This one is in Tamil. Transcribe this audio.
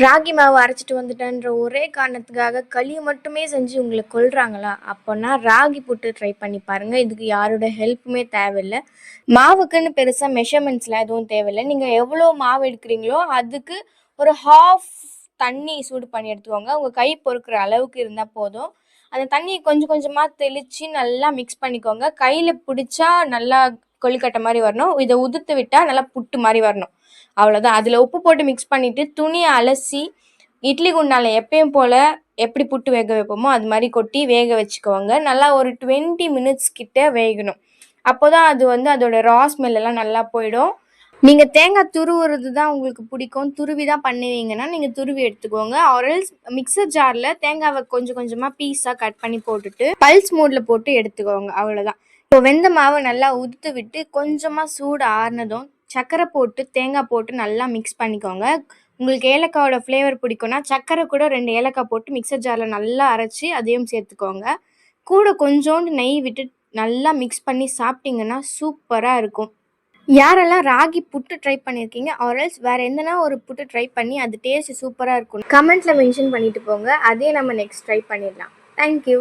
ராகி மாவு அரைச்சிட்டு வந்துட்டேன்ற ஒரே காரணத்துக்காக களி மட்டுமே செஞ்சு உங்களை கொல்றாங்களா? அப்போனா ராகி புட்டு ட்ரை பண்ணி பாருங்கள். இதுக்கு யாரோட ஹெல்ப்புமே தேவையில்லை. மாவுக்குன்னு பெருசாக மெஷர்மெண்ட்ஸ்லாம் எதுவும் தேவையில்லை. நீங்கள் எவ்வளோ மாவு எடுக்கிறீங்களோ அதுக்கு ஒரு ஹாஃப் தண்ணி சூடு பண்ணி எடுத்துக்கோங்க. உங்கள் கை பொறுக்கிற அளவுக்கு இருந்தால் போதும். அந்த தண்ணியை கொஞ்சம் கொஞ்சமாக தெளித்து நல்லா மிக்ஸ் பண்ணிக்கோங்க. கையில் பிடிச்சா நல்லா கொழுக்கட்டை மாதிரி வரணும். இதை உதுத்து விட்டால் நல்லா புட்டு மாதிரி வரணும். அவ்வளோதான். அதில் உப்பு போட்டு மிக்ஸ் பண்ணிவிட்டு துணியை அலசி இட்லி குண்டால எப்பயும் போல் எப்படி புட்டு வேக வைப்போமோ அது மாதிரி கொட்டி வேக வச்சுக்கோங்க. நல்லா ஒரு 20 மினிட்ஸ் கிட்ட வேகணும். அப்போ தான் அது அதோட ரா ஸ்மெல்லாம் நல்லா போயிடும். நீங்கள் தேங்காய் துருவுறது தான் உங்களுக்கு பிடிக்கும், துருவி தான் பண்ணுவீங்கன்னா நீங்கள் துருவி எடுத்துக்கோங்க. ஆர்எல்ஸ் மிக்சர் ஜாரில் தேங்காவை கொஞ்சம் கொஞ்சமாக பீஸாக கட் பண்ணி போட்டுட்டு பல்ஸ் மோடில் போட்டு எடுத்துக்கோங்க. அவ்வளோதான். இப்போ வெந்த மாவை நல்லா உதுத்து விட்டு கொஞ்சமாக சூடு ஆறுனதும் சர்க்கரை போட்டு தேங்காய் போட்டு நல்லா மிக்ஸ் பண்ணிக்கோங்க. உங்களுக்கு ஏலக்காயோட ஃப்ளேவர் பிடிக்கும்னா சர்க்கரை கூட 2 ஏலக்காய் போட்டு மிக்சர் ஜாரில் நல்லா அரைச்சி அதையும் சேர்த்துக்கோங்க. கூட கொஞ்சோண்டு நெய் விட்டு நல்லா மிக்ஸ் பண்ணி சாப்பிட்டிங்கன்னா சூப்பராக இருக்கும். யாரெல்லாம் ராகி புட்டு ட்ரை பண்ணியிருக்கீங்க ஆர்எல்ஸ் வேறு எந்தனா ஒரு புட்டு ட்ரை பண்ணி அது டேஸ்ட் சூப்பராக இருக்கும் கமெண்ட்டில் மென்ஷன் பண்ணிட்டு போங்க. அதே நம்ம நெக்ஸ்ட் ட்ரை பண்ணிடலாம். தேங்க்யூ.